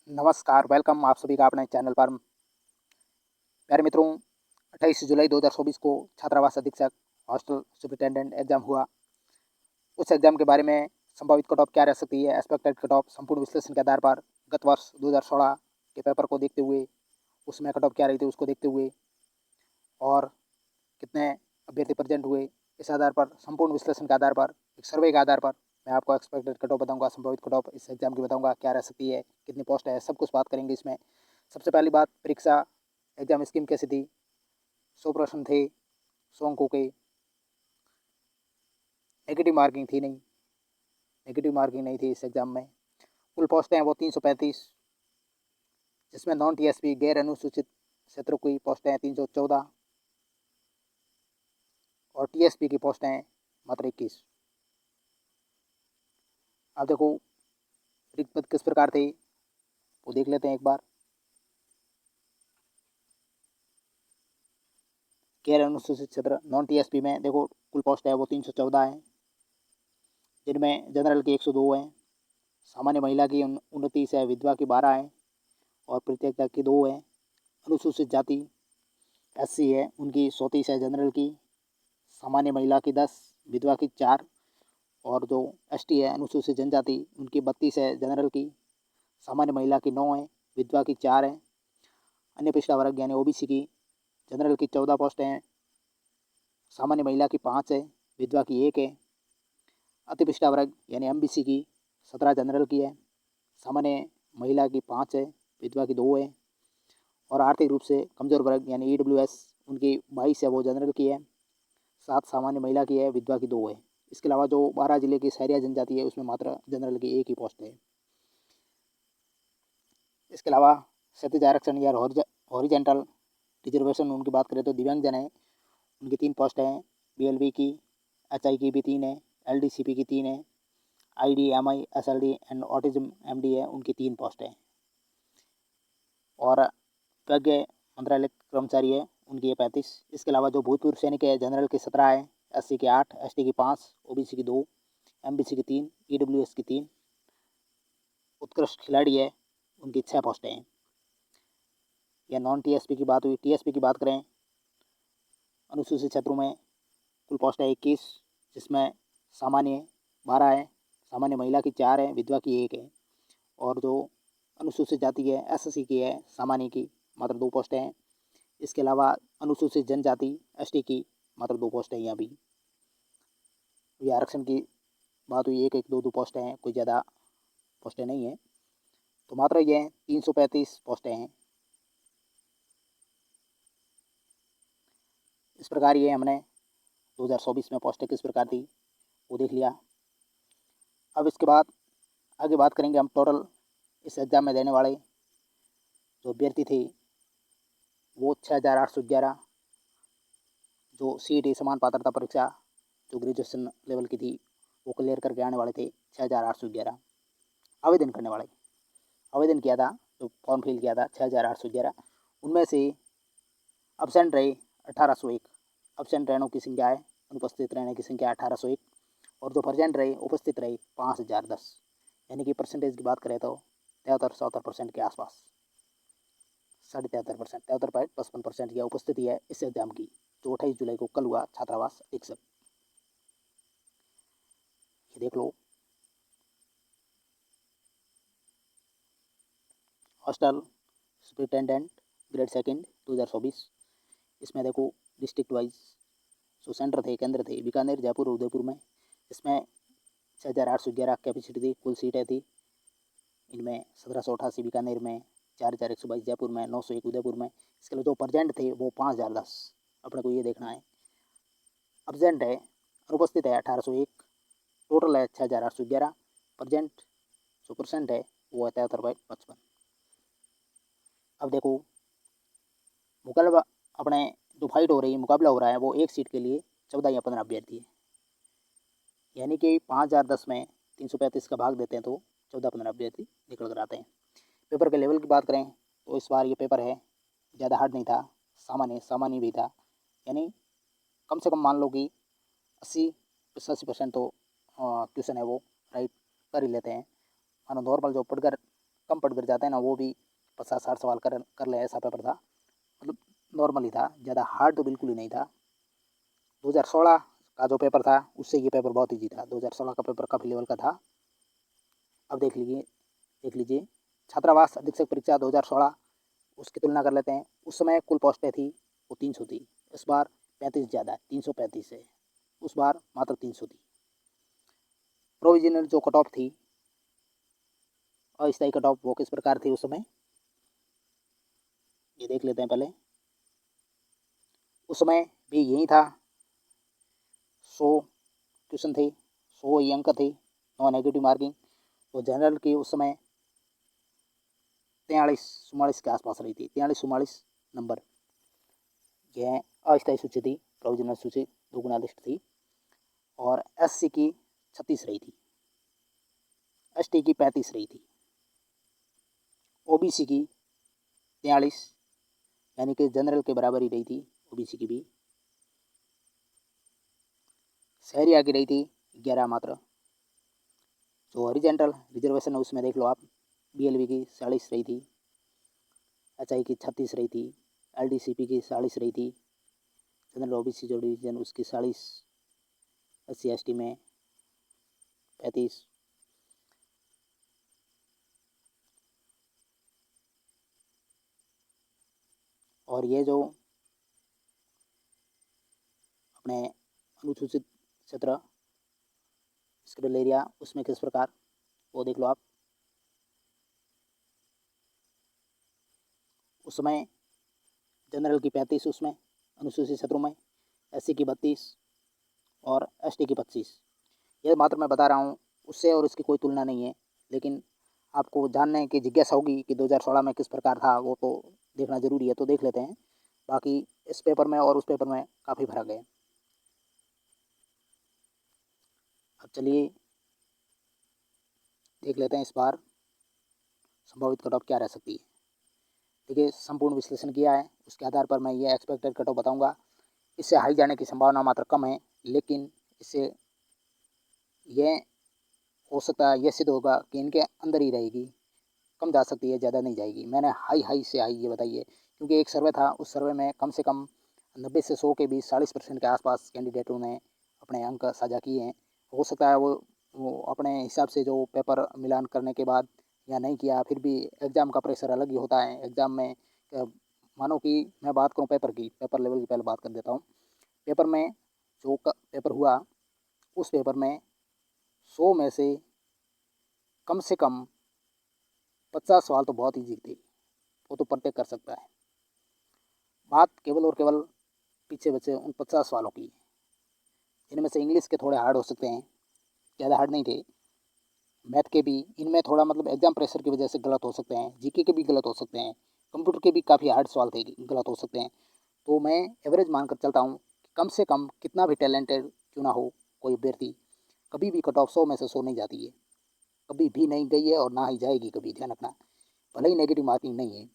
नमस्कार, वेलकम आप सभी का अपने चैनल पर। प्यारे मित्रों, 28 जुलाई 2024 को छात्रावास अधीक्षक हॉस्टल सुपरिटेंडेंट एग्जाम हुआ। उस एग्जाम के बारे में संभावित कट ऑफ क्या रह सकती है, एक्सपेक्टेड कट ऑफ संपूर्ण विश्लेषण के आधार पर गत वर्ष 2016 के पेपर को देखते हुए उसमें कट ऑफ क्या रही थी उसको देखते हुए और कितने अभ्यर्थी प्रेजेंट हुए, इस आधार पर संपूर्ण विश्लेषण के आधार पर एक सर्वे के आधार पर मैं आपको एक्सपेक्टेड कट ऑफ बताऊँगा, संभावित कट ऑफ इस एग्जाम की बताऊँगा, क्या रह सकती है, कितनी पोस्ट है, सब कुछ बात करेंगे इसमें। सबसे पहली बात, परीक्षा एग्जाम स्कीम कैसी थी। 100 प्रश्न थे, 100 अंकों के। नेगेटिव मार्किंग थी नहीं, नेगेटिव मार्किंग नहीं थी इस एग्जाम में। कुल पोस्टें हैं वो 335, जिसमें नॉन टीएसपी गैर अनुसूचित क्षेत्रों की पोस्टें हैं 314 और टीएसपी की पोस्टें हैं मात्र 21। अब देखो रिक्त पद किस प्रकार थे वो देख लेते हैं एक बार। गैर अनुसूचित क्षेत्र नॉन टीएसपी में देखो कुल पोस्ट है वो 314 है, जिनमें जनरल की 102 है, सामान्य महिला की 29 है, विधवा की 12 है और प्रत्येक की 2 है। अनुसूचित जाति एससी है, उनकी 34 है, जनरल की, सामान्य महिला की 10, विधवा की 4 और जो एसटी है अनुसूचित जनजाति उनकी 32 है, जनरल की, सामान्य महिला की 9 है, विधवा की 4 है। अन्य पिछड़ा वर्ग यानी ओबीसी की जनरल की 14 पोस्टें हैं, सामान्य महिला की 5 है, विधवा की 1 है। अति पिछड़ा वर्ग यानी एमबीसी की 17 जनरल की है, सामान्य महिला की 5 है, विधवा की 2 है। और आर्थिक रूप से कमजोर वर्ग यानी ईडब्ल्यूएस उनकी 22 है, वो जनरल की है, 7 सामान्य महिला की है, विधवा की 2 है। इसके अलावा जो 12 जिले की शहरिया जनजाति है उसमें मात्र जनरल की 1 ही पोस्ट है। इसके अलावा क्षैतिज आरक्षण या हॉरिजेंटल रिजर्वेशन उनकी बात करें तो दिव्यांगजन है, उनकी 3 पोस्ट हैं, बीएलबी की, एचआई की भी 3 है, एलडीसीपी की 3 है, ID MI SLD and autism MD है, उनकी 3 पोस्ट हैं। और प्रज्ञ मंत्रालय कर्मचारी है, उनकी 35। इसके अलावा जो भूतपूर्व सैनिक है जनरल की 17 है, एससी की 8, एसटी की 5, ओबीसी की 2, एमबीसी की 3, ईडब्ल्यूएस की 3। उत्कृष्ट खिलाड़ी है, उनकी 6 पोस्टें हैं। या नॉन टीएसपी की बात हुई। टीएसपी की बात करें, अनुसूचित क्षेत्रों में कुल पोस्ट है 21, जिसमें सामान्य 12 है, सामान्य महिला की 4 है, विधवा की 1 है। और जो अनुसूचित जाति है एससी की है, सामान्य की मात्र 2 पोस्टें हैं। इसके अलावा अनुसूचित जनजाति एसटी की मात्र 2 पोस्टें हैं। यहाँ भी ये आरक्षण की बात हुई, 1 1 2 2 पोस्टें हैं, कोई ज़्यादा पोस्टें नहीं है, तो मात्र ये 335 पोस्टें हैं। इस प्रकार ये हमने 2024 में पोस्टें किस प्रकार थी वो देख लिया। अब इसके बाद आगे बात करेंगे हम टोटल इस एग्ज़ाम में देने वाले जो अभ्यर्थी थे वो 6811, जो सीईटी समान पात्रता परीक्षा जो ग्रेजुएशन लेवल की थी वो क्लियर करके आने वाले थे 6811 आवेदन करने वाले। आवेदन किया था, जो फॉर्म फिल किया था 6811, उनमें से अब्सेंट रहे 1801। अब्सेंट रहने की संख्या है, अनुपस्थित रहने की संख्या 1801 और जो प्रेजेंट रहे उपस्थित रहे 5010, यानी कि परसेंटेज की बात करें तो 73-74% के आसपास, 73.5%, 73.55% की उपस्थिति है इस एग्जाम की, जो 28 जुलाई को कल हुआ छात्रावास अधीक्षक। ये देख लो, हॉस्टल सुपरिटेंडेंट ग्रेड सेकंड 2024। इसमें देखो डिस्ट्रिक्ट वाइज जो सेंटर थे, केंद्र थे, बीकानेर, जयपुर, उदयपुर में। इसमें 6811 कैपेसिटी थी, कुल सीटें थी। इनमें 1788 बीकानेर में, 4122 जयपुर में, 901 उदयपुर में। इसके लिए जो प्रजेंट थे वो 5010, अपने को ये देखना है। अब्सेंट है, अनुपस्थित है 1801, टोटल है 6811, प्रजेंट जो परसेंट है वो है 73.55। अब देखो मुकाबला अपने जो फाइट हो रही है, मुकाबला हो रहा है वो एक सीट के लिए 14 या 15 अभ्यर्थी है, यानी कि 5010 में 335 का भाग देते हैं तो 14-15 अभ्यर्थी निकल कर आते हैं। पेपर के लेवल की बात करें तो इस बार ये पेपर है ज़्यादा हार्ड नहीं था, सामान्य भी था, यानी कम से कम मान लो कि 80-85% तो क्वेश्चन है वो राइट कर ही लेते हैं। मानो नॉर्मल जो पढ़कर कम पढ़ कर जाते हैं ना, वो भी 50-60 सवाल कर ले, ऐसा पेपर था। मतलब नॉर्मल ही था, ज़्यादा हार्ड तो बिल्कुल ही नहीं था। 2016 का जो पेपर था उससे ये पेपर बहुत ईजी था। 2016 का पेपर काफ़ी लेवल का था। अब देख लीजिए छात्रावास अधीक्षक परीक्षा 2016, उसकी तुलना कर लेते हैं। उस समय कुल पोस्टें थी वो 300 थी। इस बार 35 ज़्यादा है, 335 है। उस बार मात्र 300 थी। प्रोविजनल जो कट ऑफ थी, अस्थायी कट ऑफ, वो किस प्रकार थी उस समय, ये देख लेते हैं पहले। उस समय भी यही था, 100 क्वेश्चन थे, 100 ही अंक थे, नो नेगेटिव मार्किंग। तो जनरल की उस समय 43-44 के आसपास रही थी, 43-44 नंबर। यह अस्थायी सूची थी, प्रोविजनल सूची 2 गुना लिस्ट थी। और एससी की 36 रही थी, एसटी की 35 रही थी, ओबीसी की 43, यानी कि जनरल के बराबर ही रही थी ओबीसी की भी। शहरिया की रही थी 11 मात्र। जो हॉरिजेंटल रिजर्वेशन है उसमें देख लो आप, बीएलबी की 40 रही थी, एचआई की 36 रही थी, एलडीसीपी की 40 रही थी, जनरल ओबीसी जो डिवीजन उसकी 40, एससी एसटी में 35। और ये जो अपने अनुसूचित क्षेत्र स्क्रिल एरिया, उसमें किस प्रकार, वो देख लो आप। उस समय जनरल की 35, उसमें अनुसूचित क्षेत्रों में, एससी की 32 और एसटी की 25। ये मात्र मैं बता रहा हूँ, उससे और इसकी कोई तुलना नहीं है। लेकिन आपको जानने की जिज्ञासा होगी कि 2016 में किस प्रकार था, वो तो देखना ज़रूरी है, तो देख लेते हैं। बाकी इस पेपर में और उस पेपर में काफ़ी फर्क है। अब चलिए देख लेते हैं इस बार संभावित कट ऑफ क्या रह सकती है। देखिए, संपूर्ण विश्लेषण किया है, उसके आधार पर मैं ये एक्सपेक्टेड कट ऑफ बताऊँगा। इससे हाई जाने की संभावना मात्र कम है, लेकिन इससे ये हो सकता है, ये सिद्ध होगा कि इनके अंदर ही रहेगी, कम जा सकती है, ज़्यादा नहीं जाएगी। मैंने हाई से हाई ये बताई है, क्योंकि एक सर्वे था, उस सर्वे में कम से कम 90 से 100 के बीच 40% के आसपास कैंडिडेटों ने अपने अंक साझा किए हैं। हो सकता है वो अपने हिसाब से जो पेपर मिलान करने के बाद या नहीं किया, फिर भी एग्ज़ाम का प्रेशर अलग ही होता है। एग्ज़ाम में मानो कि मैं बात करूँ पेपर की, पेपर लेवल की पहले बात कर देता हूँ। पेपर में जो पेपर हुआ, उस पेपर में 100 में से कम से कम 50 सवाल तो बहुत ईजी थे, वो तो प्रत्येक कर सकता है। बात केवल और केवल पीछे बचे उन 50 सवालों की, जिनमें से इंग्लिश के थोड़े हार्ड हो सकते हैं, ज़्यादा हार्ड नहीं थे। मैथ के भी इनमें थोड़ा मतलब एग्जाम प्रेशर की वजह से गलत हो सकते हैं, जीके के भी गलत हो सकते हैं, कंप्यूटर के भी काफ़ी हार्ड सवाल थे, गलत हो सकते हैं। तो मैं एवरेज मानकर चलता हूँ कि कम से कम कितना भी टैलेंटेड क्यों ना हो कोई अभ्यर्थी, कभी भी कट ऑफ 100 में से 100 नहीं जाती है, कभी भी नहीं गई है और ना ही जाएगी कभी, ध्यान रखना। भले ही नेगेटिव मार्किंग नहीं है,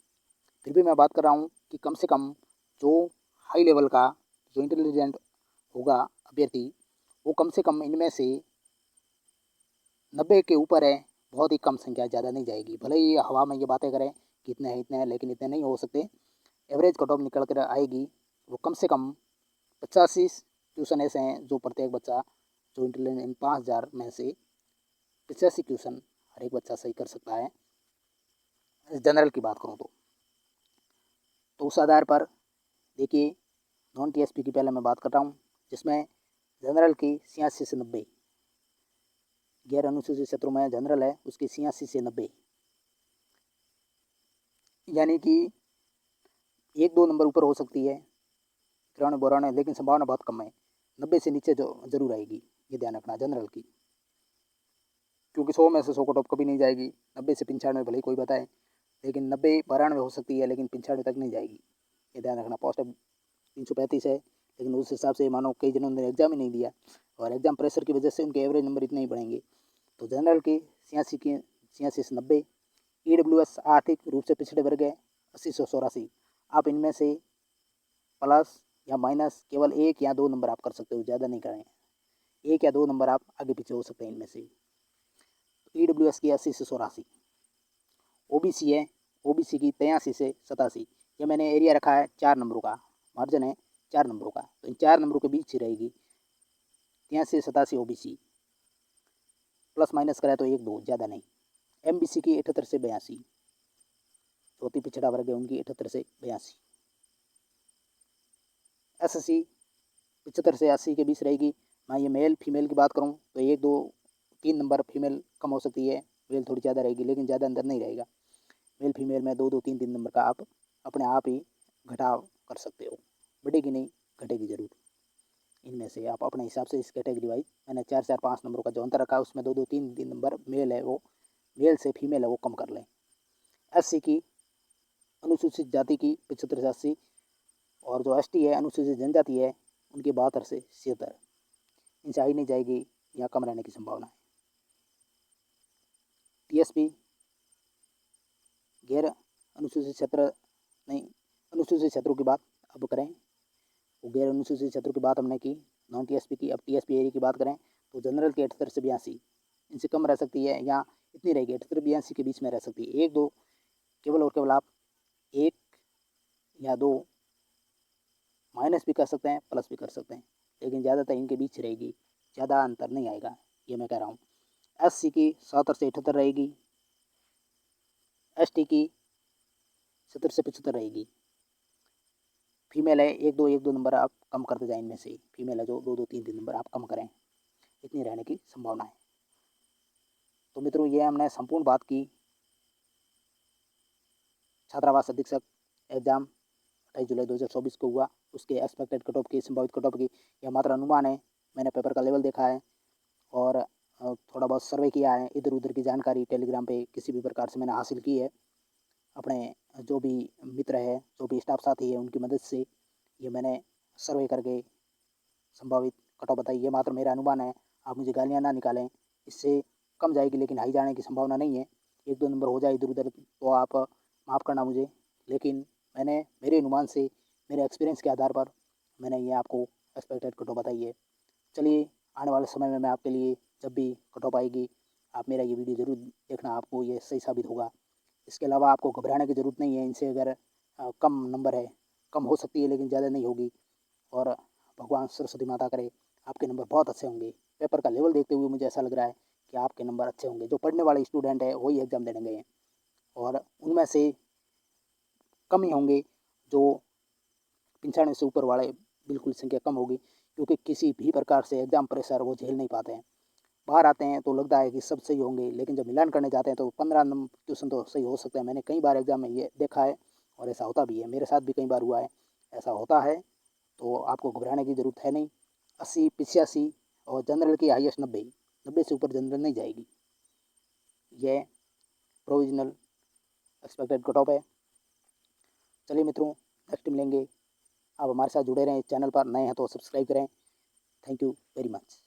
फिर भी मैं बात कर रहा हूँ कि कम से कम जो हाई लेवल का, जो इंटेलिजेंट होगा अभ्यर्थी, वो कम से कम इनमें से 90 के ऊपर है। बहुत ही कम संख्या, ज़्यादा नहीं जाएगी। भले ही हवा में ये बातें करें कि इतने हैं, लेकिन इतने नहीं हो सकते। एवरेज कट ऑफ निकल कर आएगी, वो कम से कम 85 क्वेश्चन ऐसे हैं जो प्रत्येक बच्चा, जो इंटेलिजेंट, इन 5000 में से 85 क्वेश्चन हर एक बच्चा सही कर सकता है, जनरल की बात करूँ तो उस आधार पर देखिए, नॉन टीएसपी की पहले मैं बात कर रहा हूँ, जिसमें जनरल की 86 से 90, गैर अनुसूचित क्षेत्रों में जनरल है उसकी 86 से 90, यानी कि 1-2 नंबर ऊपर हो सकती है, 93-92, लेकिन संभावना बहुत कम है। 90 से नीचे जो जरूर आएगी, ये ध्यान रखना जनरल की, क्योंकि 100 में से 100 कट ऑफ कभी नहीं जाएगी। 90 से 95 भले ही कोई बताए, लेकिन 90-92 हो सकती है, लेकिन 95 तक नहीं जाएगी, ये ध्यान रखना। पोस्ट 335 है, लेकिन उस हिसाब से मानो कई जनों ने एग्जाम ही नहीं दिया, और एग्जाम प्रेशर की वजह से उनके एवरेज नंबर इतने ही बढ़ेंगे। तो जनरल की 86 से 90, EWS आर्थिक रूप से पिछड़े वर्ग है 80 से 84। आप इनमें से प्लस या माइनस केवल 1 या 2 नंबर आप कर सकते हो, ज़्यादा नहीं करें। 1 या 2 नंबर आप आगे पीछे हो सकते हैं इनमें से। EWS की 80 से 84। ओबीसी है, ओबीसी की 83 से 87। ये मैंने एरिया रखा है 4 नंबरों का, मार्जिन है 4 नंबरों का, तो इन 4 नंबरों के बीच ही रहेगी। 83 से 87 ओबीसी, प्लस माइनस कराए तो 1 2 ज़्यादा नहीं। एमबीसी की 78 से 82, चौथी पिछड़ा वर्ग है उनकी 78 से 82। एससी 75 से 80 के बीच रहेगी। मैं ये मेल फीमेल की बात करूँ तो 1 2 3 नंबर फीमेल कम हो सकती है, मेल थोड़ी ज़्यादा रहेगी, लेकिन ज़्यादा अंदर नहीं रहेगा। मेल फीमेल में 2 2 3 3 नंबर का आप अपने आप ही घटाव कर सकते हो, बढ़ेगी नहीं घटेगी जरूर। इनमें से आप अपने हिसाब से इस कैटेगरी वाइज मैंने 4 4 5 नंबरों का जो अंतर रखा है उसमें 2 2 3 3 नंबर मेल है, वो मेल से फीमेल है वो कम कर लें। एससी की अनुसूचित जाति की 75 से 80, और जो एसटी है अनुसूचित जनजाति है उनकी 72 से 76। इनसे हाई नहीं जाएगी, या कम रहने की संभावना है। टीएसपी गैर अनुसूचित क्षेत्र नहीं, अनुसूचित क्षेत्रों की बात अब करें, वो गैर अनुसूचित क्षेत्रों की बात हमने की, नॉन टीएसपी की। अब टीएसपी एरिया की बात करें तो जनरल की 78 से 82, इनसे कम रह सकती है या इतनी रहेगी, 78 82 के बीच में रह सकती है। 1 2 केवल और केवल आप 1 या 2 माइनस भी कर सकते हैं, प्लस भी कर सकते हैं, लेकिन ज़्यादातर इनके बीच रहेगी, ज़्यादा अंतर नहीं आएगा, ये मैं कह रहा हूँ। एससी की 77 से 78 रहेगी, एसटी की 70 से 75 रहेगी। फीमेल है 1 2 नंबर आप कम करते जाए, इनमें से फीमेल है जो 2 2 3 3 नंबर आप कम करें, इतनी रहने की संभावना है। तो मित्रों ये हमने संपूर्ण बात की छात्रावास अधीक्षक एग्जाम 28 जुलाई 2024 को हुआ, उसके एक्सपेक्टेड कट ऑफ की, संभावित कट ऑफ की। यह मात्र अनुमान है, मैंने पेपर का लेवल देखा है और थोड़ा बहुत सर्वे किया है, इधर उधर की जानकारी टेलीग्राम पे किसी भी प्रकार से मैंने हासिल की है, अपने जो भी मित्र है, जो भी स्टाफ साथी है उनकी मदद से ये मैंने सर्वे करके संभावित कट ऑफ बताई। ये मात्र मेरा अनुमान है, आप मुझे गालियाँ ना निकालें, इससे कम जाएगी लेकिन हाई जाने की संभावना नहीं है। 1 2 नंबर हो जाए इधर उधर तो आप माफ़ करना मुझे, लेकिन मैंने मेरे अनुमान से, मेरे एक्सपीरियंस के आधार पर मैंने ये आपको एक्सपेक्टेड कट ऑफ बताई है। चलिए आने वाले समय में मैं आपके लिए जब भी कट ऑफ आएगी आप मेरा ये वीडियो ज़रूर देखना, आपको ये सही साबित होगा। इसके अलावा आपको घबराने की ज़रूरत नहीं है, इनसे अगर कम नंबर है, कम हो सकती है लेकिन ज़्यादा नहीं होगी, और भगवान सरस्वती माता करे आपके नंबर बहुत अच्छे होंगे। पेपर का लेवल देखते हुए मुझे ऐसा लग रहा है कि आपके नंबर अच्छे होंगे। जो पढ़ने वाले स्टूडेंट है वही एग्ज़ाम देने गए हैं, और उनमें से कम ही होंगे जो 95 से ऊपर वाले, बिल्कुल संख्या कम होगी, क्योंकि किसी भी प्रकार से एग्ज़ाम प्रेशर वो झेल नहीं पाते हैं। बाहर आते हैं तो लगता है कि सब सही होंगे, लेकिन जब मिलान करने जाते हैं तो 15 नंबर क्वेश्चन तो सही हो सकते हैं। मैंने कई बार एग्ज़ाम में ये देखा है और ऐसा होता भी है, मेरे साथ भी कई बार हुआ है, ऐसा होता है। तो आपको घबराने की ज़रूरत है नहीं। 80 85 और जनरल की हाईएस्ट 90, 90 से ऊपर जनरल नहीं जाएगी। यह प्रोविजनल एक्सपेक्टेड कट ऑफ है। चलिए मित्रों, नेक्स्ट मिलेंगे। आप हमारे साथ जुड़े रहें, इस चैनल पर नए हैं तो सब्सक्राइब करें। Thank you very much.